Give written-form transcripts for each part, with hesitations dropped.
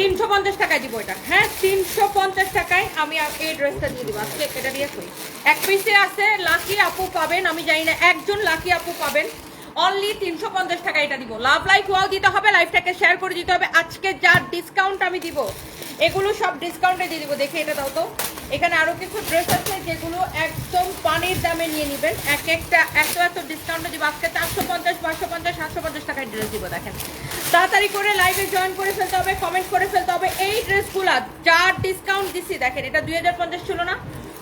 350 টাকায় দিব এটা। হ্যাঁ 350 টাকায় আমি এই ড্রেসটা দিয়ে দিব আজকে। এটা দিয়ে কই এক পিসে আছে, লাকি আপু পাবেন, আমি জানি না একজন লাকি আপু পাবেন। অনলি 350 টাকা এটা দিব। লাভ লাইক ওয়াও দিতে হবে, লাইভটাকে শেয়ার করে দিতে হবে। আজকে যা ডিসকাউন্ট আমি দিব এগুলো সব ডিসকাউন্টে দিয়ে দিব। দেখে এটা দাও তো, এখানে আরো কিছু ড্রেস আছে যেগুলো একদম পানির দামে নিয়ে নেবেন। এক একটা এত ডিসকাউন্টে দিব আজকে। 450, 550, 750 টাকায় ড্রেস দিব। দেখেন তাড়াতাড়ি করে লাইভে জয়েন করে ফেলতে হবে, কমেন্ট করে ফেলতে হবে। এই ড্রেসগুলো যা ডিসকাউন্ট দিছি দেখেন, এটা 2050 ছিল না,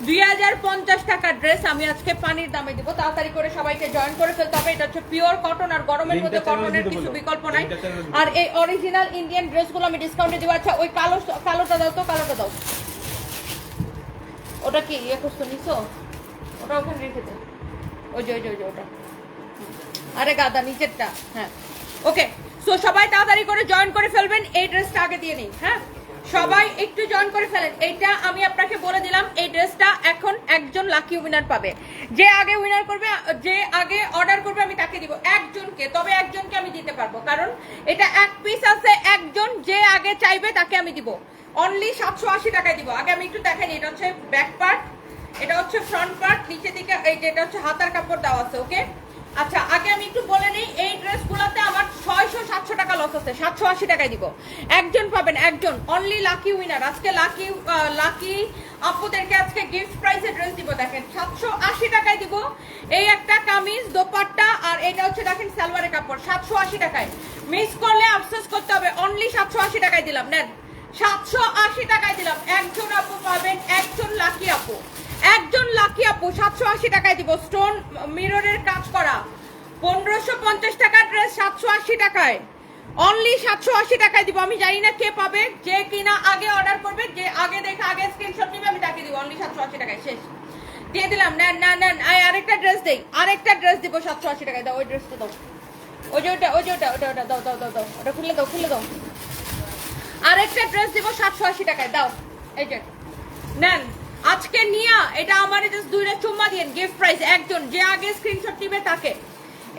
2050 টাকার ড্রেস আমি আজকে পানির দামে দিব। তাড়াতাড়ি করে সবাইকে জয়েন করে ফেলতে হবে। এটা হচ্ছে পিওর কটন, আর গরমের মধ্যে কটনের কিছু বিকল্প নাই। আর এই অরিজিনাল ইন্ডিয়ান ড্রেসগুলো আমি ডিসকাউন্টে দিব। আচ্ছা ওই কালোটা দাও তো, কালোটা দাও। ওটা কি ইয়ে করছো নিছো? ওটা ওখানে রেখে দে। ওই যে ওটা, আরে গাদা নিচেরটা। হ্যাঁ ওকে, সো সবাই তাড়াতাড়ি করে জয়েন করে ফেলবেন। এই ড্রেসটা আগে দিয়ে নিই। হ্যাঁ সবাই একটু জয়েন করে ফেলেন। এইটা আমি আপনাকে বলে দিলাম, এই ড্রেসটা এখন একজন লাকি উইনার পাবে। যে আগে উইনার করবে, যে আগে অর্ডার করবে আমি তাকে দিব একজনকে। তবে একজনকে আমি দিতে পারবো, কারণ এটা এক পিস আছে। একজন যে আগে চাইবে তাকে আমি দিব। অনলি 780 টাকায় দিব। আগে আমি একটু দেখাই, এটা হচ্ছে ব্যাক পার্ট, এটা হচ্ছে ফ্রন্ট পার্ট, নিচে দিকে এই যেটা হচ্ছে হাতার কাপড় দেওয়া আছে। ওকে আচ্ছা আগে আমি একটু বলে নেই, এই ড্রেসগুলোতে আমার 600-700 টাকা লস আছে। 780 টাকায় দিব। একজন পাবেন, একজন, অনলি লাকি উইনার। আজকে লাকি আপুদেরকে আজকে গিফট প্রাইসে ড্রেস দিব। দেখেন 780 টাকায় দিব। এই একটা কামিজ, দোপাট্টা, আর এটা হচ্ছে দেখেন সালোয়ারের কাপড়। 780 টাকায়। মিস করলে আফসোস করতে হবে। অনলি 780 টাকায় দিলাম। নেন 780 টাকায় দিলাম। একজন আপু পাবেন, একজন লাকি আপু, একজন লাকি আপু 780 টাকায় দিব। স্টোন মিররের কাজ করা 1550 টাকার ড্রেস 780 টাকায়। অনলি 780 টাকায় দিব। আমি জানি না কে পাবে, যে কিনা আগে অর্ডার করবে, যে আগে দেখে আগে স্ক্রিনশট নিবে আমি তাকে দিব। অনলি 780 টাকায় শেষ দিয়ে দিলাম। নেন নেন নেন, আরেকটা ড্রেস দেই, আরেকটা ড্রেস দিব 780 টাকায়। দাও ওই ড্রেসটা দাও, ওই যে ওটা দাও দাও দাও দাও, ওটা খুলে দাও, খুলে দাও। আরেকটা ড্রেস দিব 780 টাকায়। দাও এই যে নেন। আজকে নিয়া এটা আমার জাস্ট দুইটা চুম্মা দিয়েন গিফট প্রাইস। একজন যে আগে স্ক্রিনশট নিবে তাকে।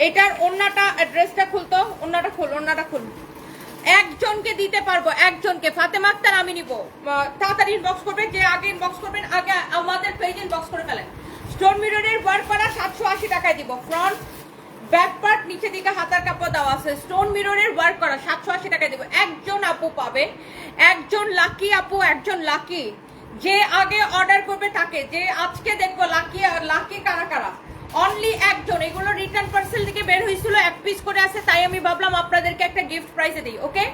এটার ওন্নাটা, ড্রেসটা খুলতো, ওন্নাটা খুল, ওন্নাটা খুল। একজনকে দিতে পারবো, একজনকে। ফাতেমা আক্তার আমি নিব। তাড়াতাড়ি ইনবক্স করবেন, যে আগে ইনবক্স করবেন আগে আমাদের পেজ ইনবক্স করে ফেলেন। স্টোন মিররের ওয়ার্ক করা 780 টাকায় দিব। ফ্রন্ট ব্যাক পার্ট, নিচে দিকে হাতার কাপড় দেওয়া আছে। স্টোন মিররের ওয়ার্ক করা 780 টাকায় দিব। একজন আপু পাবে, একজন লাকি আপু, একজন লাকি। যে আগে অর্ডার করবে তাকে। যে আজকে দেখবো লাকি কারা কারা। অনলি একজন। এগুলো রিটার্ন পার্সেল থেকে বের হয়েছিল, এক পিস করে আছে, তাই আমি ভাবলাম আপনাদেরকে একটা গিফট প্রাইসে দিই। ওকে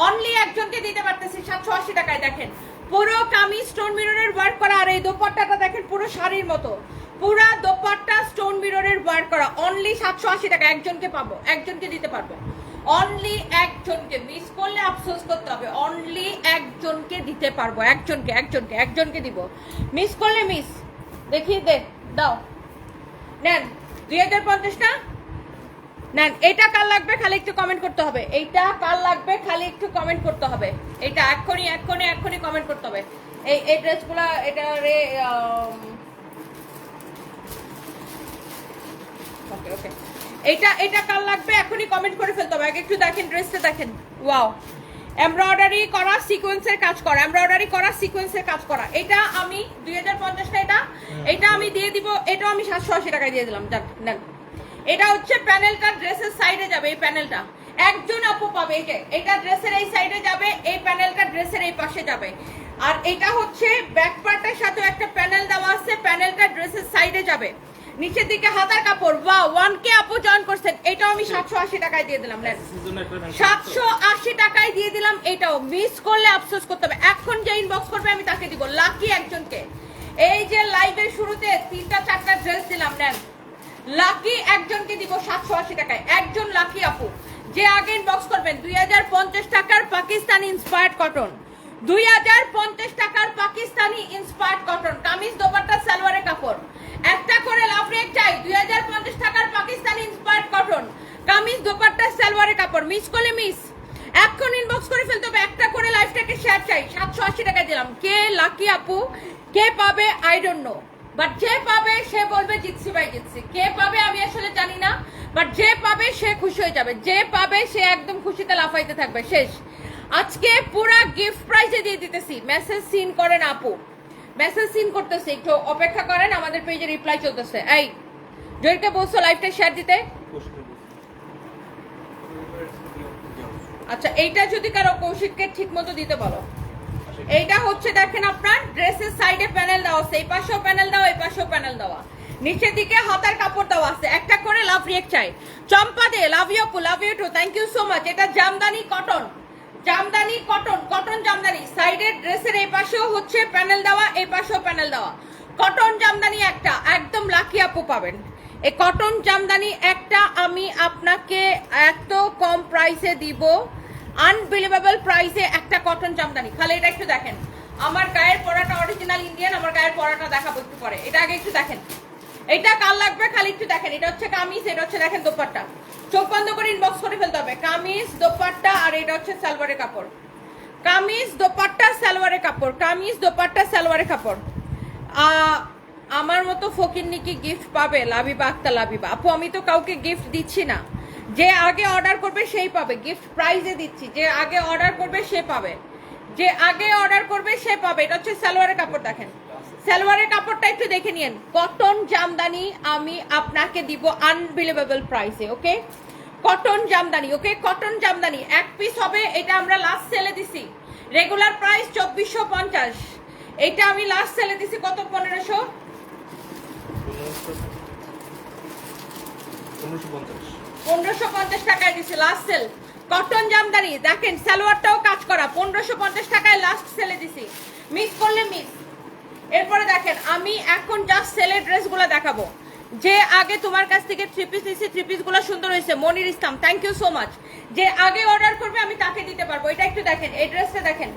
অনলি একজনকে দিতে পারতেছি 780 টাকায়। দেখেন পুরো কামিজ স্টোন মিররের ওয়ার্ক করা, আর এই দোপাট্টাটা দেখেন পুরো শাড়ির মতো। পুরা দোপাট্টা স্টোন মিররের ওয়ার্ক করা। অনলি 780 টাকা। একজনকে পাবো, একজনকে দিতে পারবো। অনলি একজনকে। মিস করলে আফসোস করতে হবে। অনলি একজনকে দিতে পারবো, একজনকে, একজনকে, একজনকে দিব। মিস করলে মিস। দেখি দে, দাও নেন 2050 না নেন। এটা কার লাগবে খালি একটু কমেন্ট করতে হবে। এইটা কার লাগবে খালি একটু কমেন্ট করতে হবে। এটা এক্ষুনি এক্ষুনি এক্ষুনি কমেন্ট করতে হবে। এই ড্রেসগুলা এটা রে ওকে ওকে, এটা কার লাগবে এখনই কমেন্ট করে ফেলতে হবে। আগে একটু দেখেন ড্রেসটা দেখেন। ওয়াও, এমব্রয়ডারি করা, সিকোয়েন্সের কাজ করা, এমব্রয়ডারি করা, সিকোয়েন্সের কাজ করা। এটা আমি 2050 টা এটা আমি দিয়ে দিব। এটা আমি 780 টাকায় দিয়ে দিলাম। নেন। এটা হচ্ছে প্যানেলটা ড্রেসের সাইডে যাবে। এই প্যানেলটা একজন আপু পাবে। এই যে এটা ড্রেসের এই সাইডে যাবে, এই প্যানেলটা ড্রেসের এই পাশে যাবে। আর এটা হচ্ছে ব্যাক পার্টের সাথে একটা প্যানেল দেওয়া আছে, প্যানেলটা ড্রেসের সাইডে যাবে। নিচের দিকে হাতার কাপড়। ওয়াও, 1K আপু জয়েন করছেন। এটাও আমি 780 টাকায় দিয়ে দিলাম। 780 টাকায় দিয়ে দিলাম। এটাও মিস করলে আফসোস করতে হবে। এখন যে ইনবক্স করবে আমি তাকে দিব, লাকি একজনকে। এই যে লাইভের শুরুতে 3-4টা ড্রেস দিলাম, নেন। লাকি একজনকে দিব 780 টাকায়। একজন লাকি আপু যে আগে ইনবক্স করবেন। 2050 টাকার পাকিস্তানি ইন্সপায়ার্ড কটন, 2050 টাকার পাকিস্তানি ইন্সপায়ার্ড কটন কামিজ, দোপাট্টা, সালোয়ারের কাপড়। একটা করে লাভ রেট চাই। 2050 টাকার পাকিস্তানি ইন্সপায়ার্ড কটন কামিজ, দোপাট্টা, সালোয়ারের কাপড়। মিস করলে মিস। এখন ইনবক্স করে ফেলতে হবে। একটা করে লাইভটাকে শেয়ার চাই। 780 টাকায় দিলাম। কে লাকি আপু, কে পাবে আই ডোন্ট নো, বাট যে পাবে সে বলবে জিতছি ভাই জিতছি। কে পাবে আমি আসলে জানি না, বাট যে পাবে সে খুশি হয়ে যাবে। যে পাবে সে একদম খুশিতে লাফাইতে থাকবে। শেষ। আজকে পুরা গিফট প্রাইজে দিয়ে দিতেছি। মেসেজ সিন করেন আপু, মেসেজ সিন করতেছে, একটু অপেক্ষা করেন, আমাদের পেজে রিপ্লাই চলতেছে। এই জয়কে বলছো লাইভটা শেয়ার দিতে। আচ্ছা এইটা যদি কারো কৌশিককে ঠিক মতো দিতে বলো। এইটা হচ্ছে দেখেন আপনার ড্রেসের সাইডে প্যানেল দেওয়া আছে, এই পাশেও প্যানেল দেওয়া, এই পাশেও প্যানেল দেওয়া, নিচের দিকে হাতার কাপড় দেওয়া আছে। একটা করে লাভ রিয়েক্ট চাই। চম্পা দে, লাভ ইউ আপু, love you too, thank you so much. এটা jamdani cotton, jamdani cotton, cotton jamdani. সাইডের ড্রেসের এই পাশেও হচ্ছে প্যানেল দেওয়া, এই পাশেও প্যানেল দেওয়া। কটন জামদানি একটা একদম লাকি আপু পাবেন। এই কটন জামদানি একটা আমি আপনাকে এত কম প্রাইসে দিব, আনবিলিভেবল প্রাইসে একটা কটন জামদানি। খালি এটা একটু দেখেন, আমার গায়ের পরাটা অরিজিনাল ইন্ডিয়ান, আমার গায়ের পরাটা দেখাবো একটু পরে। এটা আগে একটু দেখেন, এটা কাল লাগবে, খালি একটু দেখেন। এটা হচ্ছে কামিজ, এটা হচ্ছে দেখেন দোপাট্টা। চোখ বন্ধ করে ইনবক্স করে ফেলতে হবে। কামিজ দোপাট্টা, আর এটা হচ্ছে সালোয়ারের কাপড়। কামিজ দোপাট্টা সালোয়ারের কাপড়, কামিজ দোপাট্টা সালোয়ারের কাপড়। আমার মতো ফকিন্নি কি গিফট পাবে? লাবিবা আক্তার লাবিবা আপু, আমি তো কাউকে গিফট দিচ্ছি না, যে আগে অর্ডার করবে সেই পাবে। গিফট প্রাইজে দিচ্ছি, যে আগে অর্ডার করবে সে পাবে, যে আগে অর্ডার করবে সে পাবে। এটা হচ্ছে সালোয়ারের কাপড়, দেখেন সালোয়ারের কাপড়টা একটু দেখে নিন। কটন জামদানি আমি আপনাকে দিব আনবিলিভেবল প্রাইসে। ওকে, কটন জামদানি, ওকে কটন জামদানি এক পিস হবে। এটা আমরা লাস্ট সেলে দিছি, রেগুলার প্রাইস 2450, এটা আমি লাস্ট সেলে দিছি কত? 1550 টাকায় দিছি লাস্ট সেল। কটন জামদানি দেখেন, সালোয়ারটাও কাজ করা, 1550 টাকায় লাস্ট সেলে দিছি। মিস করলে মিস। এরপরে দেখেন আমি এখন জাস্ট সেলের ড্রেসগুলো দেখাবো। যে আগে তোমার কাছ থেকে থ্রি পিস নিছি, থ্রি পিস গুলো সুন্দর হয়েছে। মনির ইসলাম, থ্যাংক ইউ সো মাচ। যে আগে অর্ডার করবে আমি তাকে দিতে পারবো। এটা একটু দেখেন, এই ড্রেসটা দেখেন,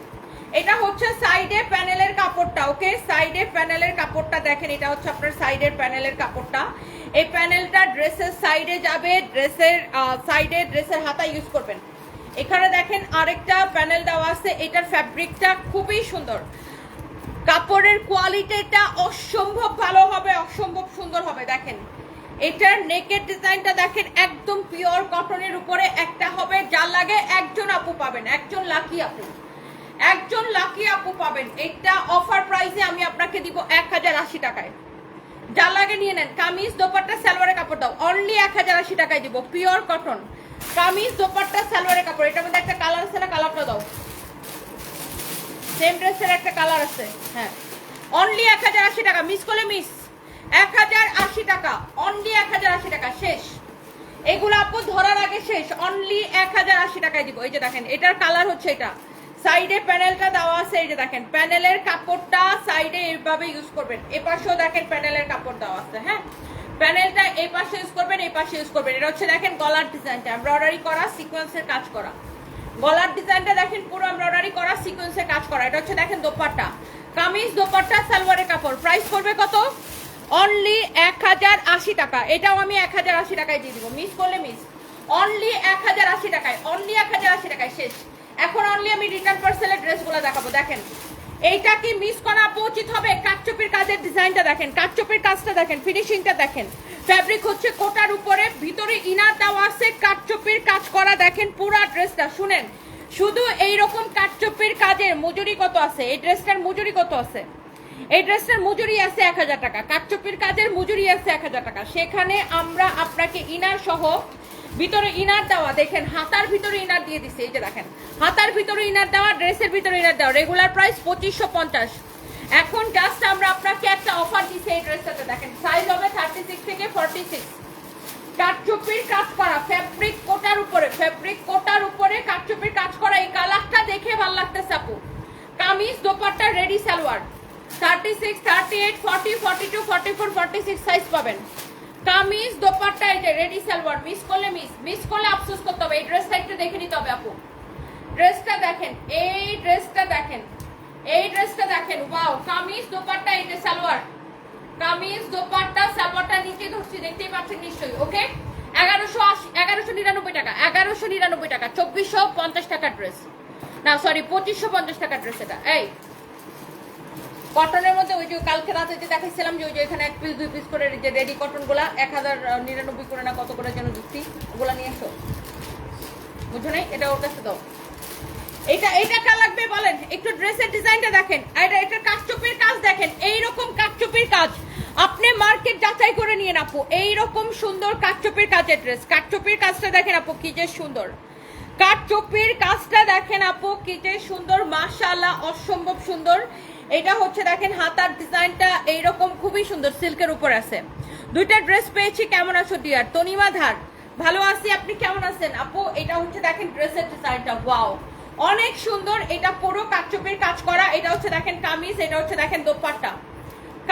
এটা হচ্ছে সাইডে প্যানেলের কাপড়টা। ওকে, সাইডে প্যানেলের কাপড়টা দেখেন, এটা হচ্ছে আপনার সাইডের প্যানেলের কাপড়টা। এই প্যানেলটা ড্রেসের সাইডে যাবে, ড্রেসের সাইডে ড্রেসের হাতা ইউজ করবেন। এখানে দেখেন আরেকটা প্যানেল দেওয়া আছে। এটার ফ্যাব্রিকটা খুবই সুন্দর, কাপড়ের কোয়ালিটিটা অসম্ভব ভালো হবে, অসম্ভব সুন্দর হবে। দেখেন এটার নেকের ডিজাইনটা দেখেন, একদম পিওর কটনের উপরে একটা হবে। যা লাগে একজন আপু পাবেন, একজন লাকি আপু, একজন লাকি আপু পাবেন। এটা অফার প্রাইসে আমি আপনাকে দিব 1080 টাকায়। যা লাগে নিয়ে নেন। কামিজ দোপাট্টা সালোয়ারের কাপড় দাও, অনলি 1080 টাকায় দিব, পিওর কটন কামিজ দোপাট্টা সালোয়ারের কাপড়। এটার মধ্যে একটা কালার আছে না, কালারটা দাও। সেম ড্রেসের একটা কালার আছে, হ্যাঁ। অনলি 1080 টাকা, মিস করলে মিস। 1080 টাকা, অনলি 1080 টাকা, শেষ। এগুলো আপু ধরার আগে শেষ। অনলি 1080 টাকায় দিব। এই যে দেখেন এটার কালার হচ্ছে এটা, সাইডে প্যানেলটা দেওয়া আছে। এই যে দেখেন প্যানেলের কাপড়টা সাইডে এইভাবে ইউজ করবেন। এই পাশেও দেখেন প্যানেলের কাপড় দেওয়া আছে, হ্যাঁ। প্যানেলটা এই পাশে ইউজ করবেন, এই পাশে ইউজ করবেন। এটা হচ্ছে দেখেন গলার ডিজাইনটা এমব্রয়ডারি করা, সিকোয়েন্সের কাজ করা। গলার ডিজাইনটা দেখেন পুরো এমব্রয়ডারি করা, সিকোয়েন্সের কাজ করা। এটা হচ্ছে দেখেন দোপাট্টা, কামিজ দোপাট্টা সালোয়ারের কাপড়। প্রাইস করবে কত? অনলি 1080 টাকা। এটাও আমি 1080 টাকায় দিয়ে দিব, মিস করলে মিস। অনলি 1080 টাকায়, অনলি 1080 টাকায়, শেষ। এখন অনলি আমি রিটার্ন পার্সেলের ড্রেসগুলো দেখাবো। দেখেন এইটা কি মিস করা উচিত হবে? কাটচুপির কাজের ডিজাইনটা দেখেন, কাটচুপির কাজটা দেখেন, ফিনিশিংটা দেখেন। ফ্যাব্রিক হচ্ছে কোটার উপরে, ভিতরে ইনার দেওয়া আছে, কাটচুপির কাজ করা। দেখেন পুরা ড্রেসটা শুনেন, শুধু এইরকম কাটচুপির কাজের মজুরি কত আছে? এই ড্রেসটার মজুরি কত আছে? এই ড্রেসটার মজুরি আছে 1000 টাকা। কাটচুপির কাজের মজুরি আছে 1000 টাকা। সেখানে আমরা আপনাকে ইনার সহ, ভিতরে ইনার দেওয়া, দেখেন হাতার ভিতরে ইনার দিয়ে দিছে। এই যে দেখেন হাতার ভিতরে ইনার দেওয়া, ড্রেসের ভিতরে ইনার দেওয়া। Regular price 2550। এখন জাস্ট আমরা আপনাকে একটা অফার দিছি এই ড্রেসটাতে। দেখেন সাইজ হবে 36 থেকে 46। কাটচুপির কাজ করা, ফ্যাব্রিক কোটার উপরে, ফ্যাব্রিক কোটার উপরে কাটচুপির কাজ করা। এই কালারটা দেখে ভালো লাগতেছে আপু। কামিজ দোপাট্টা রেডি সালোয়ার 36, 38, 40, 42, 44, 46 সাইজ পাবেন। কামিজ দোপাট্টা এই যে রেডি সালোয়ার। মিস করলে মিস, মিস করলে আফসোস করতে হবে। এই ড্রেসটা একটু দেখে নিতে হবে আপু। ড্রেসটা দেখেন, এই ড্রেসটা দেখেন, এই ড্রেসটা দেখেন, ওয়াও। কামিজ দোপাট্টা এই যে সালোয়ার, কামিজ দোপাট্টা সালোয়ারটা নিচে ধরছি, দেখতেই পাচ্ছেন নিশ্চয়ই। ওকে, 1199 টাকা, 1199 টাকা, 2450 টাকা ড্রেস, না সরি 2550 টাকা ড্রেস। এটা এই কটনের মধ্যে ওই যে কালকে রাতে যে দেখাইছিলাম যে ওই যে এখানে 1 পিস 2 পিস করে যে রেডি কটন গুলা 1099 করে না কত করে যেন দিচ্ছি, ওগুলা নিয়ে এসো। বুঝো নাই? এটা ওর কাছে দাও। এটা এটা কার লাগবে বলেন, একটু ড্রেসের ডিজাইনটা দেখেন, এটা কাটচুপির কাজ দেখেন, এইরকম কাটচুপির কাজ আপনি মার্কেট যাচাই করে নিয়ে আপু, এইরকম সুন্দর কাটচুপির কাজের ড্রেস, কাটচুপির কাজটা দেখেন আপু কি যে সুন্দর, কাটচুপির কাজটা দেখেন আপু কি যে সুন্দর, মাশাআল্লাহ অসম্ভব সুন্দর। এটা হচ্ছে দেখেন হাতার ডিজাইনটা এইরকম খুবই সুন্দর, সিল্কের উপর আছে। দুইটা ড্রেস পেয়েছি, কেমন আছো ডিয়ার? তনিমা ধার, ভালো আছি, আপনি কেমন আছেন আপু? এটা হচ্ছে দেখেন ড্রেসের ডিজাইনটা, ওয়াও অনেক সুন্দর। এটা পুরো কাটচুপির কাজ করা। এটা হচ্ছে দেখেন কামিজ, এটা হচ্ছে দেখেন দোপাট্টা,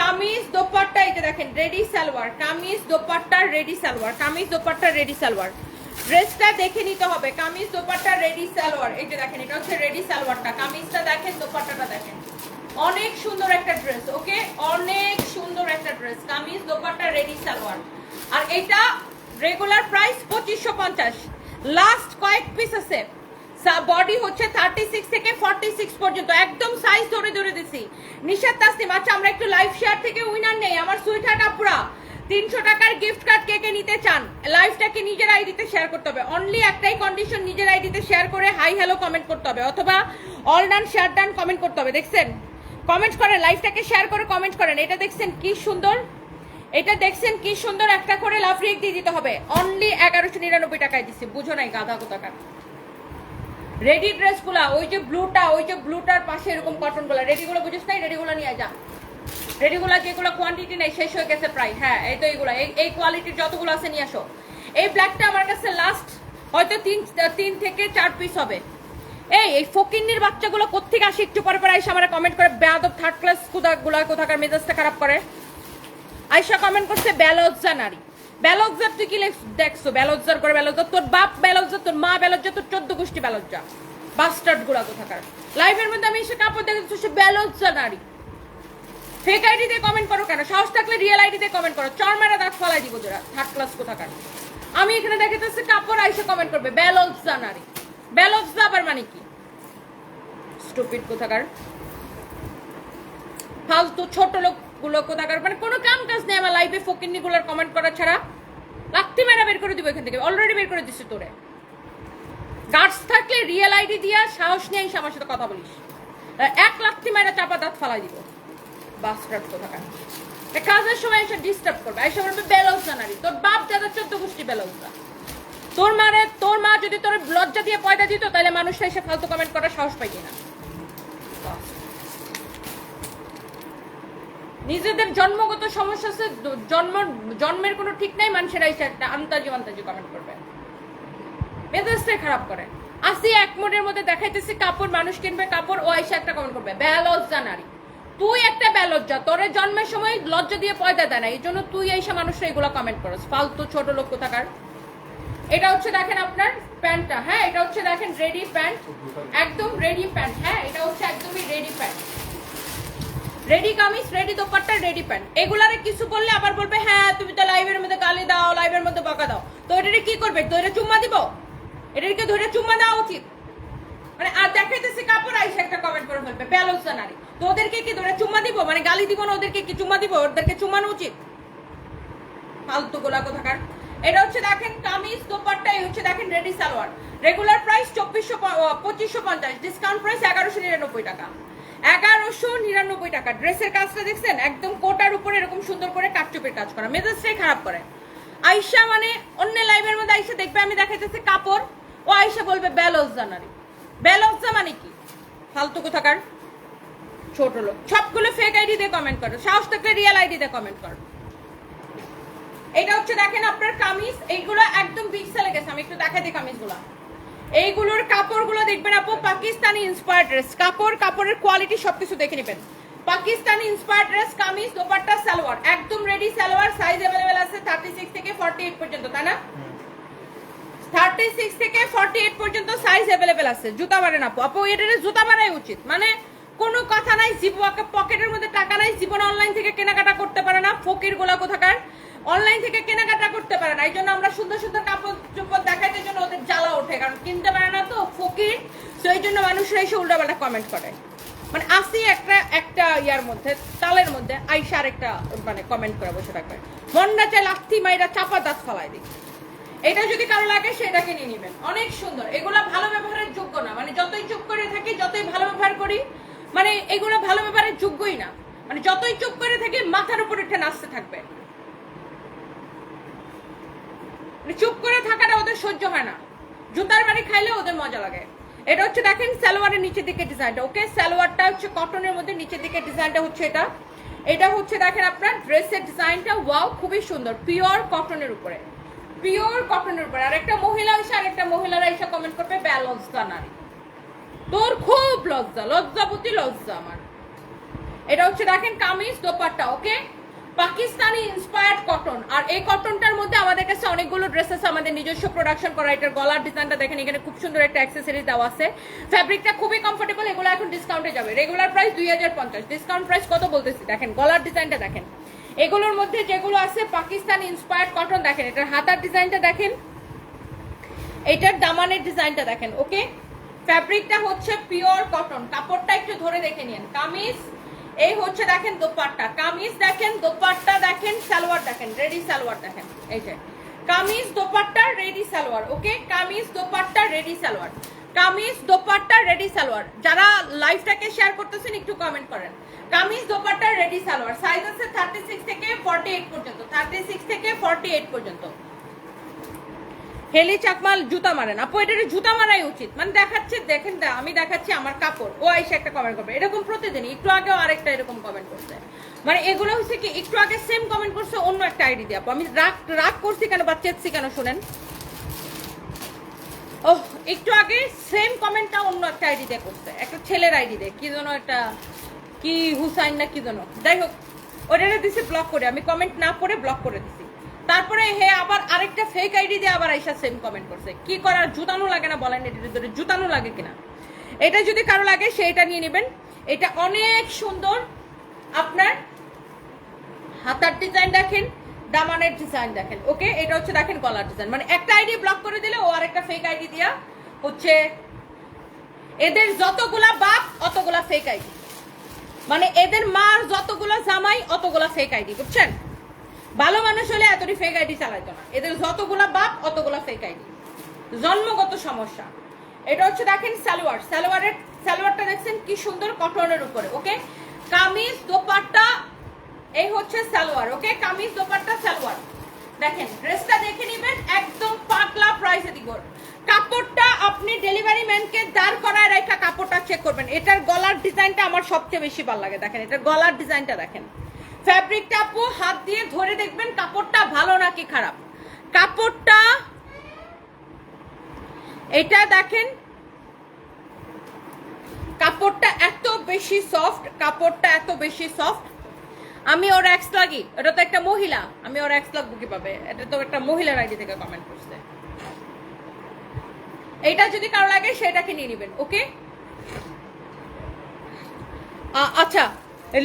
কামিজ দোপাট্টা, এটা দেখেন ready salwar, kameez dupatta ready salwar, kameez dupatta ready salwar. ড্রেসটা দেখে নিতে হবে, কামিজ দোপাট্টা রেডি সালোয়ার, এই যে দেখেন এটা হচ্ছে রেডি সালোয়ারটা, কামিজটা দেখেন, দোপাট্টাটা দেখেন, অনেক সুন্দর একটা ড্রেস। ওকে, অনেক সুন্দর একটা ড্রেস, কামিজ দোপাট্টা রেডি সালোয়ার। আর এটা রেগুলার প্রাইস 2550, লাস্ট কয়েক পিস আছে। বডি হচ্ছে 36 থেকে 46 পর্যন্ত, একদম সাইজ ধরে ধরে দিছি। নিশাত তাসনিম, আচ্ছা আমরা একটু লাইভ শেয়ার থেকে উইনার নেই। আমার সুইটহার্ট আপুরা 300 টাকার গিফট কার্ড কে কে নিতে চান? লাইভটাকে নিজের আইডিতে শেয়ার করতে হবে, অনলি একটাই কন্ডিশন, নিজের আইডিতে শেয়ার করে হাই হ্যালো কমেন্ট করতে হবে, অথবা all done share done comment করতে হবে। দেখছেন, কমেন্ট করেন, লাইভটাকে শেয়ার করে কমেন্ট করেন। এটা দেখছেন কি সুন্দর, এটা দেখছেন কি সুন্দর, একটা করে লাভ রিয়েক্ট দিয়ে দিতে হবে। অনলি 1199 টাকায় দিচ্ছি, বুঝো নাই গাধা কোথাকার। রেডি ড্রেস গুলা, ওই যে ব্লুটা, ওই যে ব্লুটার পাশে এরকম কটন গুলা, রেডি গুলো বুঝিস নাই, রেডি গুলা নিয়ে যা। রেডি গুলা যেগুলো কোয়ান্টিটি নেই, শেষ হয়ে গেছে প্রায়। হ্যাঁ এই তো এইগুলা, এই কোয়ালিটির যতগুলো আছে নিয়ে আসো। এই ব্ল্যাকটা আমার কাছে লাস্ট হয়তো 3 থেকে 4 পিস হবে। এই ফকিন্নির বাচ্চাগুলো কোত্থেকে আসে, একটু পরে পরে আইসা আমার কমেন্ট করে, বেয়াদব থার্ড ক্লাস গুলা কোথাকার মেজাজটা খারাপ করে। আইসা কমেন্ট করছে বেলজ্জা নারী, বেলজ্জা তুই কি দেখছো? বেলজ্জার করে বেলজ্জা, তোর বাপ বেলজ্জা, তোর মা বেলজ্জা, তোর 14 গোষ্ঠী বেলজ্জা, বাস্টার্ড গুলা কোথাকার। লাইভের মধ্যে আমি এসে কাপড় দেখে সে বেলজ্জা নারী। ফেক আইডি দিয়ে কমেন্ট করো কেন? সাহস থাকলে রিয়েল আইডি দিয়ে কমেন্ট করো, চরমেরা দাঁত ফলাই দিব তোরা, থার্ড ক্লাস কোথাকার। আমি এখানে দেখাতেছি কাপড়, আইসা কমেন্ট করবে বেলজ্জা নারী। বেলজ্জা আবার মানে কি? স্টুপিড কোথাকার, ফালতু ছোট লোক গুলো কোথাকার, মানে কোনো কাম কাজ নেই আমার লাইফে ফকিন্নি গুলোর কমেন্ট করা ছাড়া। লাত্তি মেরা বের করে দিব এখান থেকে, অলরেডি বের করে দিচ্ছি তোরে। গার্ডস থাকলে রিয়েল আইডি দিয়া সাহস নিয়ে এসে আমার সাথে কথা বলিস, 1 লাত্তি মেরা চাপা দাঁত ফালাই দিব, বাস্টার্ড কোথাকার। কাজের সময় এসে ডিস্টার্ব করবে, এসে বলবে বেলজ্জা নারী, তোর বাপ দাদা 14 গোষ্ঠী বেলজ্জা। তোর মা যদি তোর লজ্জা দিয়ে পয়দা দিত, তাহলে মানুষটা এসে ফালতু কমেন্ট করার সাহস পাইতি না। নিজেদের জন্মগত সমস্যা আছে, জন্মের কোনো ঠিক নাই, মানুষের এসে একটা আন্তাজি কমেন্ট করবে, মেজাজটাই খারাপ করে। আসি এক মোডের মধ্যে দেখাইতেছি কাপড়, মানুষ কিনবে কাপড়, ও এসে একটা কমেন্ট করবে বেলজ্জা নারী। তুই একটা বেলজ্জা, তোরে জন্মের সময় লজ্জা দিয়ে পয়দা দেয় না, এই জন্য তুই এসে মানুষরা এগুলো কমেন্ট করস, ফালতু ছোট লোক কোথাকার। এটা হচ্ছে দেখেন আপনার প্যান্টটা, হ্যাঁ এটা হচ্ছে দেখেন রেডি প্যান্ট, একদম রেডি প্যান্ট, হ্যাঁ এটা হচ্ছে একদমই ready pant, ready kameez, ready dupatta, ready pant. এগুলারে কিছু বললে আবার বলবে হ্যাঁ তুমি তো লাইভের মধ্যে গালি দাও, লাইভের মধ্যে বকা দাও। তো এটারে কি করবে? ধরে চুম্মা দিব? এটাকে ধরে চুম্মা দেওয়া উচিত? মানে আর দেখাইতেছি কাপড়, আইসা একটা কমেন্ট করে ফেলবে বেলজ্জা নারী। তো ওদেরকে কি ধরে চুম্মা দিব? মানে গালি দিব না, ওদেরকে কি চুম্মা দিব? ওদেরকে চুম্মানো উচিত? ফালতু গোলা কোথাকার। এটা হচ্ছে দেখেন কামিজ দোপাট্টা, এই হচ্ছে দেখেন ready salwar. Regular price 2550, discount price 1199 টাকা, 1199 টাকা। ড্রেসের কাজটা দেখছেন, একদম কোটার উপরে এরকম সুন্দর করে কাটচুপের কাজ করা, মেজাজটাই খারাপ করে। আইসা মানে অন্য লাইভের মধ্যে আইসা দেখবে আমি দেখাইতেছি কাপড়, ও আইসা বলবে বেলজ্জা নারী। বেলজ্জা মানে কি? ফালতু কোথাকার ছোট লোক। সবগুলো ফেক আইডি দিয়ে কমেন্ট করো, সাহস থাকলে রিয়েল আইডি দিয়ে কমেন্ট করো। এটা হচ্ছে দেখেন আপনার কামিজ, এইগুলো একদম বিগ সেলে গেছে, আমি একটু দেখাই দিই কামিজগুলো। এইগুলোর কাপড়গুলো দেখবেন আপু পাকিস্তানি ইন্সপায়ার্ড ড্রেস, কাপড়ের কোয়ালিটি সবকিছু দেখে নেবেন। পাকিস্তানি ইন্সপায়ার্ড ড্রেস, কামিজ দোপাট্টা সালোয়ার, একদম রেডি সালোয়ার। সাইজ अवेलेबल আছে 36 থেকে 48 পর্যন্ত, তাই না? 36 থেকে 48 পর্যন্ত সাইজ अवेलेबल আছে। জুতা বাড়েন আপু এটারে জুতা বাড়াই উচিত, মানে কোনো কথা নাই। পকেটের মধ্যে টাকা নাই, জীবন অনলাইন থেকে কেনাকাটা করতে পারে না, ফকির গোলা কোথাকার অনলাইন থেকে কেনাকাটা করতে পারে না। এই জন্য আমরা সুন্দর সুন্দর কাপড় চোপড় দেখাইতে জন্য ওদের জ্বালা ওঠে, কারণ কিনতে পারে না তো ফকির। তো এই জন্য মানুষরা এসে উল্টাপাল্টা কমেন্ট করে, মানে আসি একটা ইয়ার মধ্যে, তালের মধ্যে আইসা আরেকটা মানে কমেন্ট করে বসে থাকবে। মনটা চাই লাথি মাইরা চাপা দাঁত ফালাই দিই। এটা যদি কারো লাগে সেটাকে নিয়ে নেবেন, অনেক সুন্দর। এগুলা ভালো ব্যবহারের যোগ্য না, মানে যতই চুপ করে থাকি, যতই ভালো ব্যবহার করি, মানে এগুলো ভালো ব্যবহারের যোগ্যই না, মানে যতই চুপ করে থাকি মাথার উপর একটা নাচতে থাকবে, চুপ করে থাকাটা ওদের সহ্য হয় না, জুতার বাড়ি খাইলে ওদের মজা লাগে। এটা হচ্ছে দেখেন সালোয়ারের নিচের দিকে ডিজাইনটা, ওকে সালোয়ারটা হচ্ছে কটনের মধ্যে, নিচের দিকে ডিজাইনটা হচ্ছে এটা। এটা হচ্ছে দেখেন আপনার ড্রেসের ডিজাইনটা, ওয়াও খুবই সুন্দর, পিওর কটনের উপরে, পিওর কটনের উপরে। আর একটা মহিলা এসে আরেকটা মহিলারা এসে কমেন্ট করবে ব্যা লজ্জা নারী, তোর খুব লজ্জা, লজ্জাবতী লজ্জা আমার। এটা হচ্ছে দেখেন কামিজ দোপাট্টা, ওকে পাকিস্তানি ইন্সপায়ার্ড কটন। আর এই কটনটার মধ্যে আমাদের কাছে অনেকগুলো ড্রেসেস আমাদের নিজস্ব প্রোডাকশন করা। এটার গলার ডিজাইনটা দেখেন, এখানে খুব সুন্দর একটা অ্যাক্সেসরিজ দেওয়া আছে, ফ্যাব্রিকটা খুবই কমফোর্টেবল। এগুলো এখন ডিসকাউন্টে যাবে, রেগুলার প্রাইস 2050, ডিসকাউন্ট প্রাইস কত বলতেছি দেখেন, গলার ডিজাইনটা দেখেন। এগুলোর মধ্যে যেগুলো আছে পাকিস্তানি ইন্সপায়ার্ড কটন, দেখেন এটার হাতার ডিজাইনটা দেখেন, এটার দামানের ডিজাইনটা দেখেন, ওকে ফ্যাব্রিকটা হচ্ছে পিওর কটন, কাপড়টা একটু ধরে দেখে নিন। কামিজ এই হচ্ছে দেখেন দোপাট্টা, কামিজ দেখেন, দোপাট্টা দেখেন, সালোয়ার দেখেন, রেডি সালোয়ার দেখেন, এই যে কামিজ দোপাট্টা রেডি সালোয়ার, ওকে কামিজ দোপাট্টা রেডি সালোয়ার, কামিজ দোপাট্টা রেডি সালোয়ার। যারা লাইভটাকে শেয়ার করতেছেন একটু কমেন্ট করেন। কামিজ দোপাট্টা রেডি সালোয়ার, সাইজ আছে 36 থেকে 48 পর্যন্ত, 36 থেকে 48 পর্যন্ত। হেলি চাকমাল জুতা মারেন আপু, এটা জুতা মারাই উচিত, মানে দেখাচ্ছে দেখেন, আমি দেখাচ্ছি আমার কাপড়, ও এসে একটা কমেন্ট করবে, এরকম প্রতিদিন। একটু আগেও আরেকটা এরকম কমেন্ট করছে, মানে এগুলো হচ্ছে কি একটু আগে সেম কমেন্ট করছে অন্য একটা আইডি দিয়ে আপু, আমি রাগ করছি কেন বা চেয়েছি কেন শুনেন, ও একটু আগে সেম কমেন্টটা অন্য একটা আইডি দিয়ে করছে, একটা ছেলের আইডি দিয়ে, কি যেন একটা কি হুসাইন না কি যেন, যাই হোক ওটা দিছি ব্লক করে, আমি কমেন্ট না পড়ে ব্লক করে দিছি। তারপরে হে আবার আরেকটা ফেক আইডি দিয়ে আবার আইসা সেম কমেন্ট করছে, কি করার, জুতানো লাগে না বলেন, এটার ভিতরে জুতানো লাগে কিনা। এটা যদি কারো লাগে সেটা নিয়ে নেবেন, এটা অনেক সুন্দর। আপনার হাতার ডিজাইন দেখেন, দামানের ডিজাইন দেখেন, ওকে এটা হচ্ছে দেখেন গলার ডিজাইন, মানে একটা আইডি ব্লক করে দিলে ও আরেকটা ফেক আইডি দিয়া হচ্ছে, এদের যতগুলা বাপ অতগুলা ফেক আইডি, মানে এদের মার যতগুলা জামাই অতগুলা ফেক আইডি, বুঝছেন। ভালো মানুষ হলে এতটি ফেক আইডি চালাইতো না, এদের যতগুলা বাপ অতগুলা ফেক আইডি, জন্মগত সমস্যা। এটা হচ্ছে দেখেন সালোয়ার, সালোয়ারটা দেখছেন কি সুন্দর কটনের উপরে, ওকে কামিজ দোপাট্টা এই হচ্ছে সালোয়ার, ওকে কামিজ দোপাট্টা সালোয়ার দেখেন। ড্রেসটা দেখে নেবেন, একদম পাতলা প্রাইসে দিব। কাপড়টা আপনি ডেলিভারি ম্যানকে দাঁড় করায় রেখা কাপড়টা চেক করবেন। এটার গলার ডিজাইনটা আমার সবচেয়ে বেশি ভালো লাগে, দেখেন এটার গলার ডিজাইনটা দেখেন, ফ্যাব্রিকটা আপু হাত দিয়ে ধরে দেখবেন কাপড়টা ভালো নাকি খারাপ। কাপড়টা এটা দেখেন, কাপড়টা এত বেশি সফট, কাপড়টা এত বেশি সফট। আমি ওর এক্স লাগি, এটা তো একটা মহিলা, আমি ওর এক্স লাগবো কিভাবে, এটা তো একটা মহিলার আইডি থেকে কমেন্ট করছে। এটা যদি কারো লাগে সেটাকে নিয়ে নেবেন, ওকে আচ্ছা।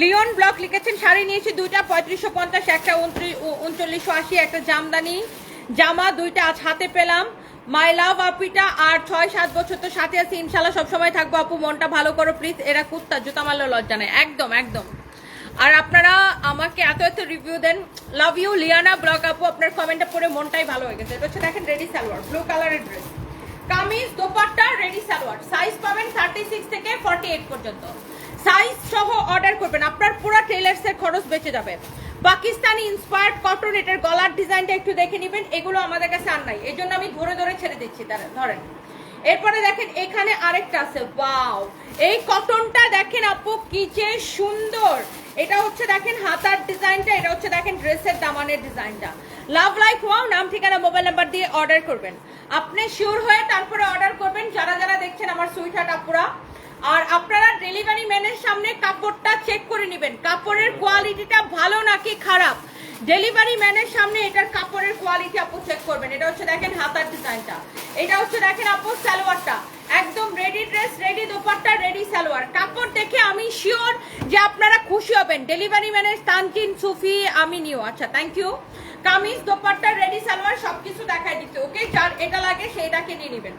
লিওন ব্লক লিখেছেন শাড়ি নিয়েছি দুইটা 3550, একটা 3980, একটা জামদানি জামা দুইটা আজ হাতে পেলাম। মাই লাভ আপিটা, আর 6-7 বছর তো সাথে আছি, ইনশাল্লাহ সবসময় থাকবো আপু, মনটা ভালো করো প্লিজ। এরা কুত্তা, জুতা মারলেও লজ্জা নেই, একদম একদম। আর আপনারা আমাকে এত এত রিভিউ দেন, লাভ ইউ লিয়ানা ব্লক আপু, আপনার কমেন্টটা পড়ে মনটাই ভালো হয়ে গেছে। এটা হচ্ছে দেখেন রেডি সালোয়ার, ব্লু কালারের dress, kameez dupatta ready salwar, size পাবেন 36 থেকে 48 পর্যন্ত, সাইজ সহ অর্ডার করবেন, আপনার পুরো টেলার্সের খরচ বেঁচে যাবে। পাকিস্তানি ইন্সপায়ার্ড কটন, এটার গলার ডিজাইনটা একটু দেখে নেবেন, এগুলো আমাদের কাছে আর নাই, এই জন্য আমি ধরে ধরে ছেড়ে দিচ্ছি, ধরেন। এরপরে দেখেন এখানে আরেকটা আছে, ওয়াও এই কটনটা দেখেন আপু কি যে সুন্দর। এটা হচ্ছে দেখেন হাতার ডিজাইনটা, এটা হচ্ছে দেখেন ড্রেসের দামানের ডিজাইনটা। লাভ লাইক ওয়াও, নাম ঠিকানা মোবাইল নাম্বার দিয়ে অর্ডার করবেন, আপনি শিওর হয়ে তারপরে অর্ডার করবেন যারা যারা দেখছেন আমার সুইটহার্ট আপুরা। আর আপনারা ডেলিভারি ম্যানের সামনে কাপড়টা চেক করে নেবেন, কাপড়ের কোয়ালিটিটা ভালো নাকি খারাপ, ডেলিভারি ম্যানের সামনে এটার কাপড়ের কোয়ালিটি আপু চেক করবেন। এটা হচ্ছে দেখেন হাতার ডিজাইনটা, এটা হচ্ছে দেখেন আপু সালোয়ারটা, একদম ready dress, ready dupatta, ready salwar. কাপড় দেখে আমি শিওর যে আপনারা খুশি হবেন। ডেলিভারি ম্যানের তানজিন সুফি আমি নিও, আচ্ছা thank you. Kameez dupatta ready salwar সবকিছু দেখাই দিচ্ছে, ওকে যার এটা লাগে সেইটাকে নিয়ে নেবেন।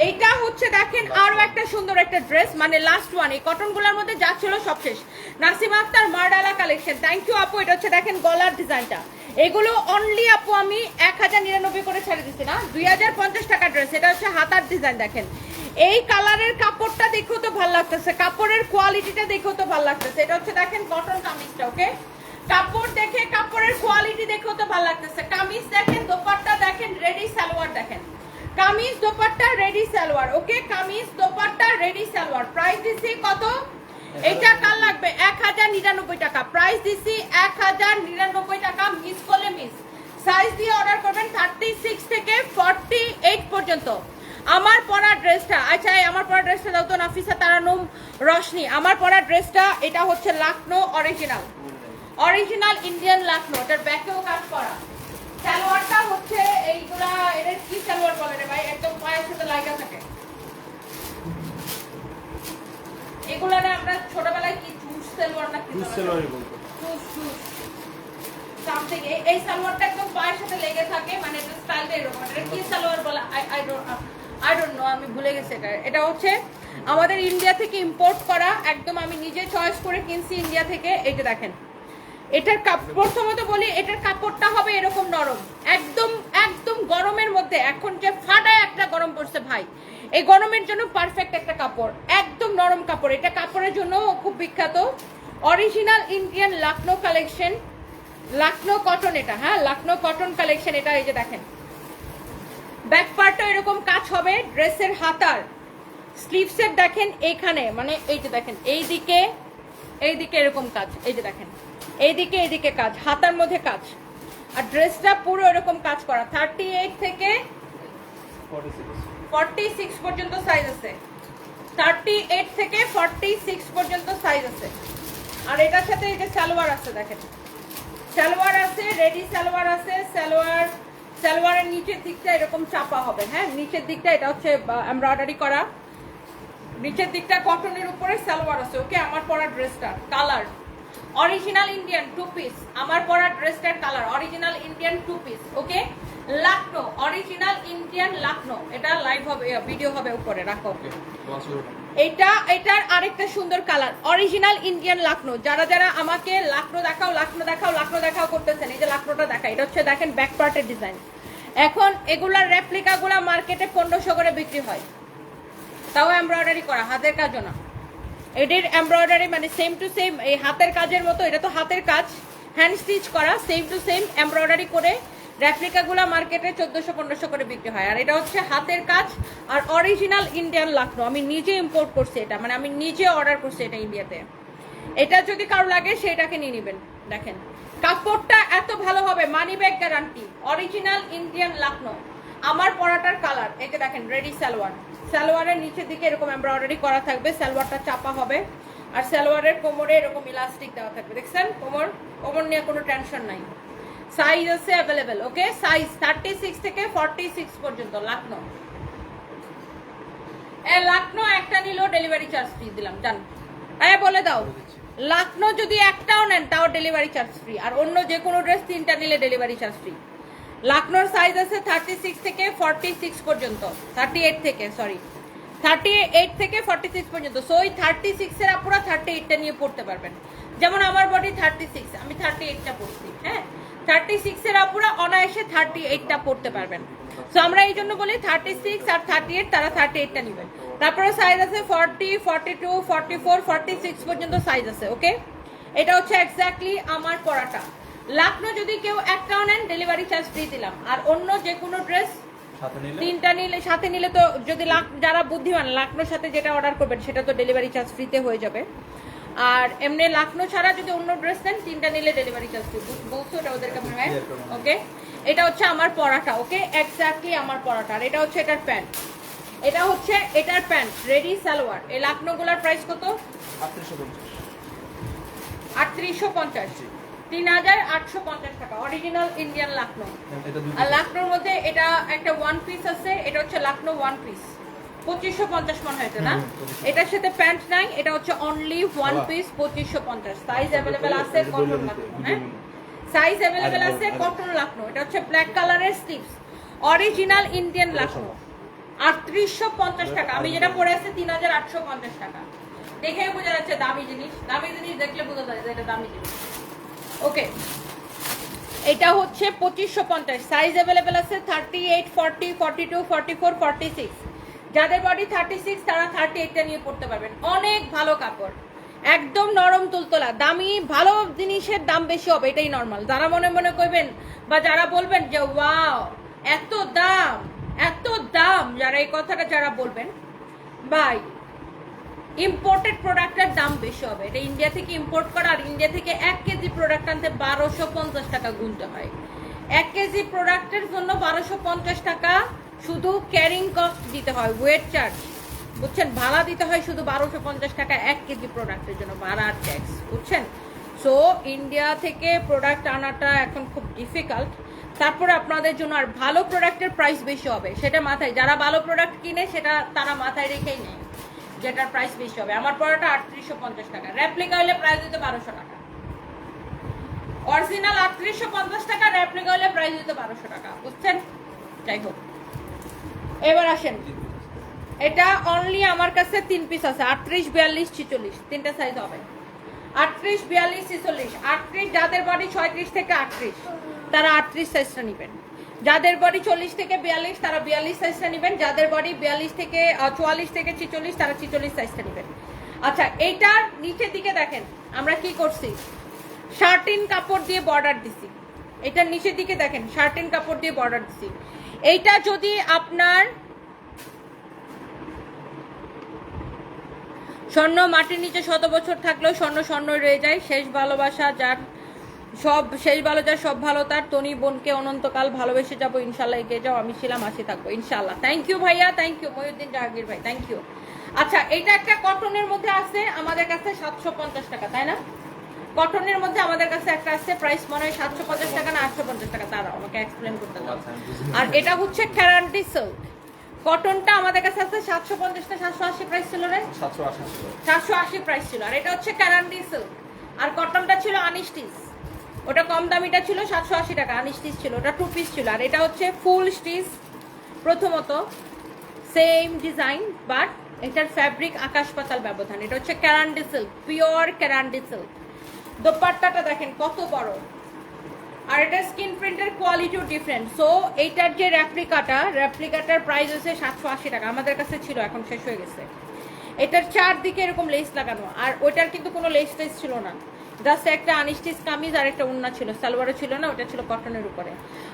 এইটা হচ্ছে দেখেন আরো একটা সুন্দর একটা ড্রেস, মানে লাস্ট ওয়ান। এই কটন গুলোর মধ্যে যা ছিল সব শেষ। নাসিমা আক্তার মার্ডালা কালেকশন, থ্যাংক ইউ আপু। এটা হচ্ছে দেখেন গলার ডিজাইনটা, এগুলো অনলি আপু আমি 1099 করে ছেড়ে দিচ্ছি না, 2050 টাকা ড্রেস। এটা হচ্ছে হাতার ডিজাইন, দেখেন এই কালারের কাপড়টা দেখো তো ভালো লাগতেছে, কাপড়ের কোয়ালিটিটা দেখো তো ভালো লাগতেছে। এটা হচ্ছে দেখেন কটন কামিজটা, ওকে কাপড় দেখে কাপড়ের কোয়ালিটি দেখো তো ভালো লাগতেছে। কামিজ দেখেন, দোপাট্টা দেখেন, রেডি সালোয়ার দেখেন, কামিজ দোপাট্টা রেডি সালোয়ার, ওকে কামিজ দোপাট্টা রেডি সালোয়ার। প্রাইস দিছি কত? এটা কাল লাগবে 1099 টাকা, প্রাইস দিছি 1099 টাকা। মিস করলে মিস, সাইজ দিয়ে অর্ডার করবেন 36 থেকে 48 পর্যন্ত। আমার পরা ড্রেসটা, আচ্ছা আমার পরা ড্রেসটা দাও তো নাফিসা তারানুম রশনি। আমার পরা ড্রেসটা এটা হচ্ছে Lucknow original, original Indian Lucknow, এটার ব্যাকেও কাজ করা। সালোয়ারটা হচ্ছে এইগুলা, এটা কি সালোয়ার বলে রে ভাই, একদম পায়ের সাথে লাগা থাকে। এগুলা না আমরা ছোটবেলায় কি চুস সালোয়ার না কি চুস সালোয়ারই বলতো, চুস চুস সামথিং। এই সালোয়ারটা একদম পায়ের সাথে লেগে থাকে, মানে এটা স্টাইলটা এরকম। এটা কি সালোয়ার বলে আই ডোন্ট নো, আমি ভুলে গেছি। এটা হচ্ছে আমাদের ইন্ডিয়া থেকে ইম্পোর্ট করা, একদম আমি নিজে চয়েস করে কিনছি ইন্ডিয়া থেকে। এইটা দেখেন, এটার কাপড় প্রথমত বলি, এটার কাপড়টা হবে এরকম নরম, একদম একদম গরমের মধ্যে। এখন যে ফাটায় একটা গরম পড়ছে ভাই, এই গরমের জন্য পারফেক্ট একটা কাপড়, একদম নরম কাপড়। এটা কাপড়ের জন্য খুব বিখ্যাত, original Indian Lucknow collection, Lucknow cotton এটা, হ্যাঁ লাখনো কটন কালেকশন। এটা এই যে দেখেন ব্যাক পার্টটা এরকম কাজ হবে, ড্রেসের হাতার স্লিভসের দেখেন এইখানে, মানে এই যে দেখেন এইদিকে এইদিকে এরকম কাজ, এই যে দেখেন এইদিকে এইদিকে কাজ, হাতার মধ্যে কাজ। আর ড্রেসটা পুরো এরকম কাজ করা। 38 থেকে 46 পর্যন্ত সাইজ আছে, 38 থেকে 46 পর্যন্ত সাইজ আছে। আর এটার সাথে এই যে সালোয়ার আছে, দেখেন সালোয়ার আছে, রেডি সালোয়ার আছে। সালোয়ারের নিচের দিকটা এরকম চাপা হবে, হ্যাঁ নিচের দিকটা এটা হচ্ছে এমব্রয়ডারি করা, নিচের দিকটা কটনের উপরে সালোয়ার আছে, ওকে। আমার পরা ড্রেসটা কালার অরিজিনাল ইন্ডিয়ান 2 পিস, আমার পরা ড্রেসটার কালার অরিজিনাল ইন্ডিয়ান 2 পিস, ওকে। লাখনো অরিজিনাল ইন্ডিয়ান লাখনো, এটা লাইভ হবে, ভিডিও হবে উপরে রাখো। এটার আরেকটা সুন্দর কালার অরিজিনাল ইন্ডিয়ান লাখনো। যারা যারা আমাকে লাখনো দেখাও লাখনো দেখাও লাখনো দেখাও করতেছেন, এই যে লাখনোটা দেখা, এটা হচ্ছে দেখেন ব্যাক পার্টের ডিজাইন। এখন এগুলার রেপ্লিকা গুলা মার্কেটে 1500 করে বিক্রি হয়, তাও এমব্রয়ডারি করা, হাতের কাজও না। এটির এমব্রয়ডারি মানে সেম টু সেম এই হাতের কাজের মতো, এটা তো হাতের কাজ, হ্যান্ড স্টিচ করা, সেম টু সেম এমব্রয়ডারি করে রেপ্লিকাগুলা মার্কেটে 1400-1500 করে বিক্রি হয়। আর এটা হচ্ছে হাতের কাজ আর অরিজিনাল ইন্ডিয়ান লাখনো, আমি নিজে ইম্পোর্ট করছি এটা, মানে আমি নিজে অর্ডার করছি এটা ইন্ডিয়াতে। এটা যদি কারো লাগে সেটাকে নিয়ে নেবেন। দেখেন কাপড়টা এত ভালো হবে, money bag guarantee, original Indian Lucknow. আমার পরাটার কালার এই যে দেখেন রেডি সালোয়ার, সালোয়ারের নিচের দিকে এরকম এমব্রয়ডারি করা থাকবে, সালোয়ারটা চাপা হবে। আর সালোয়ারের কোমরে এরকম ইলাস্টিক দেওয়া থাকবে, দেখছেন কোমর নিয়ে কোনো টেনশন নাই। সাইজ আছে অ্যাভেলেবেল, ওকে। সাইজ 36 থেকে 46 পর্যন্ত লাখনো। লাখনো একটা নিলেও ডেলিভারি চার্জ ফ্রি দিলাম, জান বলে দাও। লাখনো যদি একটাও নেন তাও ডেলিভারি চার্জ ফ্রি, আর অন্য যে কোনো ড্রেস 3টা নিলে ডেলিভারি চার্জ ফ্রি। লাখনোর সাইজ আছে 36 থেকে 46 পর্যন্ত, 38 থেকে 46 পর্যন্ত। সো ওই 36 এর আপুরা 38টা নিয়ে পড়তে পারবেন। যেমন আমার বডি 36, আমি 38টা পড়ছি, হ্যাঁ 36 এর আপুরা অনায়াসে 38টা পড়তে পারবেন। সো আমরা এই জন্য বলি 36 আর 38, তারা 38টা নেবেন। তারপরে সাইজ আছে 40, 42, 44, 46 পর্যন্ত সাইজ আছে, ওকে। এটা হচ্ছে এক্স্যাক্টলি আমার পরাটা। লাখনো যদি কেউ একটাও নেন ডেলিভারি চার্জ ফ্রি দিলাম। আর অন্য যে কোনো ড্রেস 3টা নিলে, সাথে নিলে তো যদি যারা বুদ্ধিমান লাখনোর সাথে যেটা অর্ডার করবেন সেটা তো ডেলিভারি চার্জ ফ্রিতে হয়ে যাবে। আর এমনি লাখনো ছাড়া যদি অন্য ড্রেস নেন 3টা নিলে ডেলিভারি চার্জ ফ্রি, বলছো এটা ওদেরকে মনে হয়, ওকে। এটা হচ্ছে আমার পরাটা, ওকে এক্স্যাক্টলি আমার পরাটা। আর এটা হচ্ছে এটার প্যান্ট, এটা হচ্ছে এটার প্যান্ট রেডি সালোয়ার। এই লাখনো গুলার প্রাইস কত? 3850, 3850 টাকা, অরিজিনাল ইন্ডিয়ান লাখনো। আর লাখনোর মধ্যে এটা একটা ওয়ান পিস আছে, এটা হচ্ছে লাখনো ওয়ান পিস, 2550 মনে হয় না। এটার সাথে প্যান্ট নাই, এটা হচ্ছে only one piece 2550। Size available আছে কটন লাখনো, হ্যাঁ সাইজ অ্যাভেলেবেল আছে কটন লাখনো। এটা হচ্ছে ব্ল্যাক কালারের স্লিভস, অরিজিনাল ইন্ডিয়ান লাখনো। 3850 টাকা। আমি যেটা পরে আছে 3850 টাকা। দেখেই বোঝা যাচ্ছে দামি জিনিস দেখলে বোঝা যায় যে এটা দামি জিনিস। ওকে, এটা হচ্ছে 2550। সাইজ अवेलेबल আছে 38, 40, 42, 44, 46। যাদের বডি 36 তারা 38টা নিয়ে পড়তে পারবেন। অনেক ভালো কাপড়, একদম নরম তুলতলা। দামি ভালো জিনিসের দাম বেশি হবে, এটাই নরমাল। যারা মনে মনে করবেন বা যারা বলবেন যে ওয়াও এত দাম এত দাম, যারা এই কথাটা যারা বলবেন, ভাই ইম্পোর্টেড প্রোডাক্টের দাম বেশি হবে। এটা ইন্ডিয়া থেকে ইম্পোর্ট করা, আর ইন্ডিয়া থেকে 1 কেজি প্রোডাক্ট আনতে 1250 টাকা গুনতে হয়। 1 কেজি প্রোডাক্টের জন্য 1250 টাকা শুধু ক্যারিং কস্ট দিতে হয়, ওয়েট চার্জ, বুঝছেন? ভাড়া দিতে হয় শুধু 1250 টাকা 1 কেজি প্রোডাক্টের জন্য, ভাড়া আর ট্যাক্স, বুঝছেন? সো ইন্ডিয়া থেকে প্রোডাক্ট আনাটা এখন খুব ডিফিকাল্ট। তারপরে আপনাদের জন্য আর ভালো প্রোডাক্টের প্রাইস বেশি হবে, সেটা মাথায়, যারা ভালো প্রোডাক্ট কিনে সেটা তারা মাথায় রেখেই নেয় যেটার প্রাইস বেশি হবে। আমার পড়াটা 3850 টাকা, রেপ্লিকা হলে প্রাইস দিতে 1200 টাকা। অরিজিনাল 3850 টাকা, রেপ্লিকা হলে প্রাইস দিতে 1200 টাকা, বুঝছেন? যাই হোক, এবার আসেন, এটা অনলি আমার কাছে 3 পিস আছে, 38, 42, 46, তিনটা সাইজ হবে। 38, 42, 46। 38 যাদের বডি 36 থেকে 38 তারা 38 সাইজটা নেবেন। যাদের বডি 40 থেকে 42 তারা 42 সাইজটা নেবেন। যাদের বডি 44 থেকে 44 থেকে 46 তারা 46 সাইজটা নেবেন। আচ্ছা, এইটার নিচের দিকে দেখেন আমরা কি করছি, শার্টিন কাপড় দিয়ে বর্ডার দিছি। এটার নিচের দিকে দেখেন শার্টিন কাপড় দিয়ে বর্ডার দিছি। এইটা যদি আপনার স্বর্ণ মাটির নিচে 100 বছর থাকলেও স্বর্ণ স্বর্ণই রয়ে যায়। শেষ ভালোবাসা যার সব, শেষ ভালো যার সব ভালো তার, তনি বোনকে অনন্তকাল ভালোবেসে যাবো ইনশাল্লাহ, এগিয়ে যাও, আমি ছিলাম, আসি থাকবো ইনশাল্লাহ। থ্যাংক ইউ ভাইয়া, থ্যাংক ইউ মহিউদ্দিন জাহাঙ্গীর ভাই, থ্যাংক ইউ। আচ্ছা, এটা একটা কটনের মধ্যে আছে আমাদের কাছে 750 টাকা, তাই না? কটনের মধ্যে আমাদের কাছে একটা আছে, প্রাইস মনে হয় 750 টাকা না 850 টাকা, তারা আমাকে এক্সপ্লেন করতে দাও। আর এটা হচ্ছে গ্যারান্টি সিল্ক। কটনটা আমাদের কাছে আছে 750 না 780 প্রাইস ছিল রে, 780 প্রাইস ছিল। আর এটা হচ্ছে গ্যারান্টি সিল্ক, আর কটনটা ছিল আনস্টিচ, ওটা কম দামিটা ছিল 780 টাকা, আনস্টিচ ছিল, ওটা 2 পিস ছিল। আর এটা হচ্ছে ফুল স্টিচ, প্রথমত সেম ডিজাইন বাট এটার ফ্যাব্রিক আকাশ পাতাল ব্যবধান। এটা হচ্ছে Karandi silk, pure Karandi silk. দোপাট্টাটা দেখেন কত বড়, আর এটা স্কিন প্রিন্টের কোয়ালিটিও ডিফারেন্ট। সো এইটার যে রেপ্লিকাটার প্রাইস হচ্ছে 780 টাকা, আমাদের কাছে ছিল, এখন শেষ হয়ে গেছে। এটার চারদিকে এরকম লেস লাগানো, আর ওইটার কিন্তু কোনো লেস টেস ছিল না, জাস্ট একটা আনস্টিচ কামিজ আর একটা ওড়না ছিল, সালোয়ারও ছিল না, ওটা ছিল কটনের উপরে।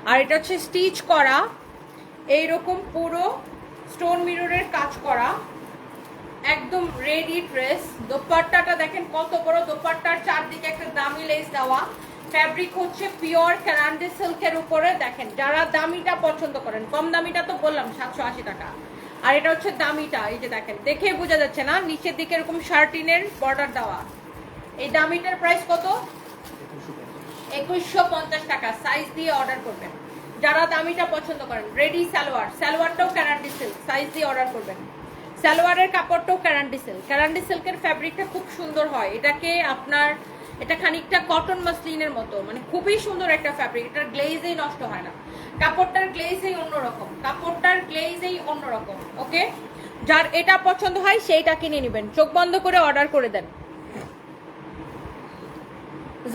আর এটা হচ্ছে স্টিচ করা, এইরকম পুরো স্টোন মিররের কাজ করা, একদম রেডি ড্রেস। দোপাট্টাটা দেখেন কত বড়, দোপাট্টার চারদিকে একটা দামি লেস দেওয়া, ফ্যাব্রিক হচ্ছে পিওর ক্যারান্ডি সিল্কের উপরে। দেখেন যারা দামিটা পছন্দ করেন, কম দামিটা তো বললাম 780 টাকা, আর এটা হচ্ছে দামিটা, এই যে দেখেন, দেখে বোঝা যাচ্ছে না, নিচের দিকে এরকম শার্টিনের বর্ডার দেওয়া। এই দামিটার প্রাইস কত? 2150 টাকা। সাইজ দিয়ে অর্ডার করবেন যারা দামিটা পছন্দ করেন। রেডি সালোয়ার, সালোয়ারটাও ক্যারান্ডি সিল্ক, সাইজ দিয়ে অর্ডার করবেন। সালোয়ারের কাপড়টাও ক্যারান্ডি সিল্ক, ক্যারান্ডি সিল্কের ফ্যাব্রিকটা খুব সুন্দর হয়। এটাকে আপনার, এটা খানিকটা কটন মাসলিনের মতো, মানে খুবই সুন্দর একটা ফ্যাব্রিক। এটার গ্লেজেই নষ্ট হয় না, কাপড়টার গ্লেজেই অন্যরকম, কাপড়টার গ্লেজেই অন্যরকম। ওকে, যার এটা পছন্দ হয় সেইটা কিনে নেবেন, চোখ বন্ধ করে অর্ডার করে দেন।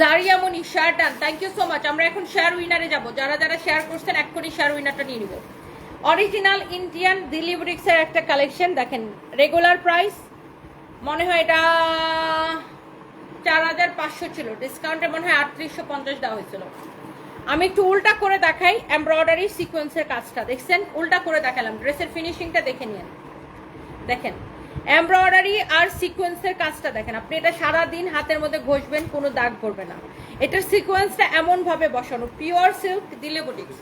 Zaria Moni share done, thank you so much. আমরা এখন শেয়ার উইনারে যাব, যারা যারা শেয়ার করছেন এক্ষুনি শেয়ার উইনারটা নিয়ে নিব। অরিজিনাল ইন্ডিয়ান দিল্লি বুটিক্সের একটা কালেকশন দেখেন, রেগুলার প্রাইস মনে হয় এটা 4500 ছিল, ডিসকাউন্টে মনে হয় 3850 দেওয়া হয়েছিল। আমি একটু উল্টা করে দেখাই, এমব্রয়ডারি সিকোয়েন্সের কাজটা দেখছেন, উল্টা করে দেখালাম, ড্রেসের ফিনিশিংটা দেখে নিন। দেখেন এমব্রয়ডারি আর সিকোয়েন্সের কাজটা দেখেন, আপনি এটা সারা দিন হাতের মধ্যে ঘষবেন, কোনো দাগ পড়বে না। এটার সিকোয়েন্সটা এমন ভাবে বসানো, পিওর সিল্ক দিল্লি বুটিক্স।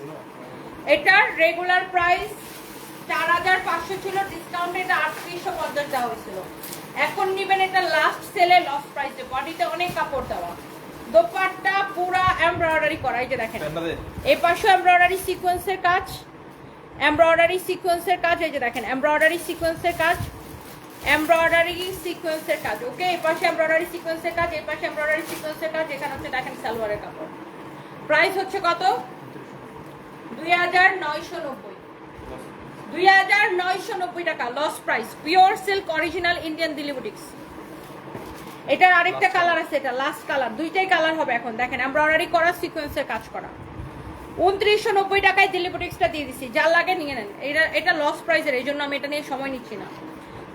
এটার রেগুলার প্রাইস 4500 ছিল, ডিসকাউন্টে এটা 3850 দেওয়া হয়েছিল। এখন নিবেন এটা লাস্ট সেলে লস প্রাইসে, বডিতে অনেক কাপড় দেওয়া, দোপাট্টা পুরা এমব্রয়ডারি করা। এই যে দেখেন এই পাশে এমব্রয়ডারি সিকোয়েন্সের কাজ, এমব্রয়ডারি সিকোয়েন্সের কাজ, এই যে দেখেন এমব্রয়ডারি সিকোয়েন্সের কাজ, এমব্রয়ডারি সিকোয়েন্সের কাজ। ওকে, এই পাশে এমব্রয়ডারি সিকোয়েন্সের কাজ, এই পাশে এমব্রয়ডারি সিকোয়েন্সের কাজ। এখানে হচ্ছে দেখেন সালোয়ারের কাপড়, প্রাইস হচ্ছে কত? 2990, 2990 টাকা loss price, pure silk original Indian Delhi boutiques. এটার আরেকটা কালার আছে, এটা লাস্ট কালার, দুইটাই কালার হবে এখন। দেখেন এমব্রয়ডারি করা, সিকোয়েন্সের কাজ করা। 2990 টাকায় দিল্লি বুটিক্সটা দিয়ে দিচ্ছি, যার লাগে নিয়ে নেন। এটা লস প্রাইসের, এই জন্য আমি এটা নিয়ে সময় নিচ্ছি না।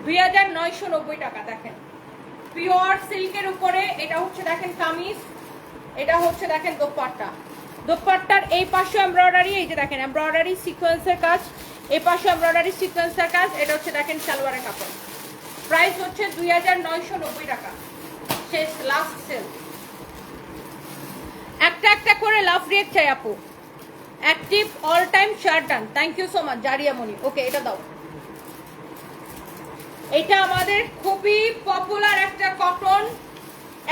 2990 টাকা। দেখেন পিওর সিল্কের উপরে, এটা হচ্ছে দেখেন কামিজ, এটা হচ্ছে দেখেন দোপাট্টা। দোপাট্টার এই পাশে এমব্রয়ডারি, এই যে দেখেন এমব্রয়ডারি সিকোয়েন্সের কাজ, এই পাশে এমব্রয়ডারি সিকোয়েন্সের কাজ। এটা হচ্ছে দেখেন সালোয়ারের কাপড়। প্রাইস হচ্ছে 2990 টাকা। শেষ, লাস্ট সেল। একটা একটা করে লাভ রিয়েক্ট চাই আপু। Active all time shirt done, thank you so much Jariya Moni. ওকে, এটা দাও। এটা আমাদের খুবই পপুলার একটা কটন,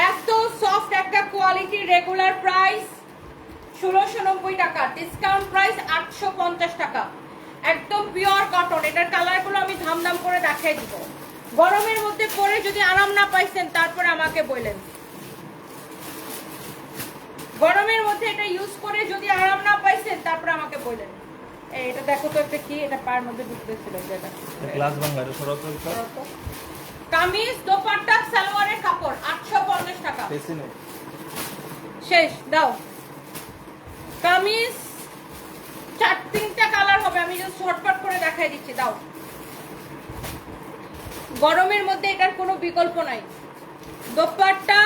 এত সফট একটা কোয়ালিটি। রেগুলার প্রাইস 1690 টাকা, ডিসকাউন্ট প্রাইস 850 টাকা। একদম পিওর কটন। এটার কালারগুলো আমি ধামধাম করে দেখাই দিব। গরমের মধ্যে পরে যদি আরাম না পাইছেন তারপরে আমাকে বললেন। গরমের মধ্যে এটা ইউজ করে যদি আরাম না পাইছেন তারপরে আমাকে বললেন। এটা দেখো তো একটা কি, এটা পায়ের মধ্যে ঢুকতেছিল যেটা গ্লাস বাংলার সরত কামিজ দোপাট্টা সালোয়ারের কাপড় 850 টাকা। শেষ, দাও। কামিজ তিনটা কালার হবে, আমি জাস্ট শর্টকাট করে দেখাই দিচ্ছি, দাও। গরমের মধ্যে এটার কোনো বিকল্প নাই। দোপাট্টা,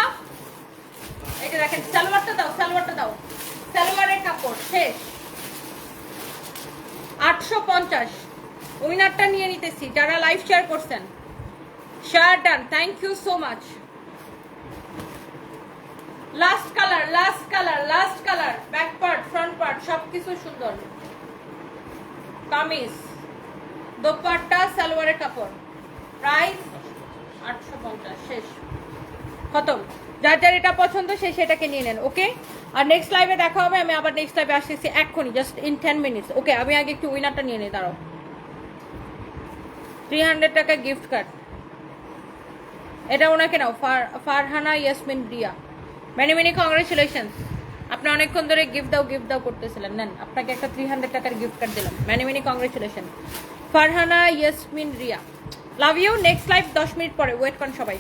এটা দেখেন সালোয়ারটা দাও, সালোয়ারটা দাও, সালোয়ারের কাপড়। শেষ, 850। উইনারটা নিয়ে নিতেছি যারা লাইভ শেয়ার করছেন। Share done, thank you so much. Last colour, last colour, last colour. Back part, front part সবকিছু সুন্দর। কামিজ দোপাট্টা সালোয়ারের কাপড়, প্রাইস 850। শেষ, খতম। যার যার এটা পছন্দ সে সেটাকে নিয়ে নেন। ওকে, আর নেক্সট লাইভে দেখা হবে। আমি আবার নেক্সট লাইভে আসতেছি এক্ষুনি, জাস্ট ইন 10 মিনিটস। ওকে, আমি আগে একটু উইনারটা নিয়ে নিই, দাঁড়াও। 300 টাকা গিফট কার্ড, এটা ওনাকে নাও। Farhana Yasmin Riya, many many congratulations. আপনি অনেকক্ষণ ধরে গিফট দাও করতেছিলেন, নেন আপনাকে একটা 300 টাকার গিফট কার্ড দিলাম। Many many congratulation Farhana Yasmin Riya, love you. Next live 10 minute পরে, ওয়েট করেন সবাই।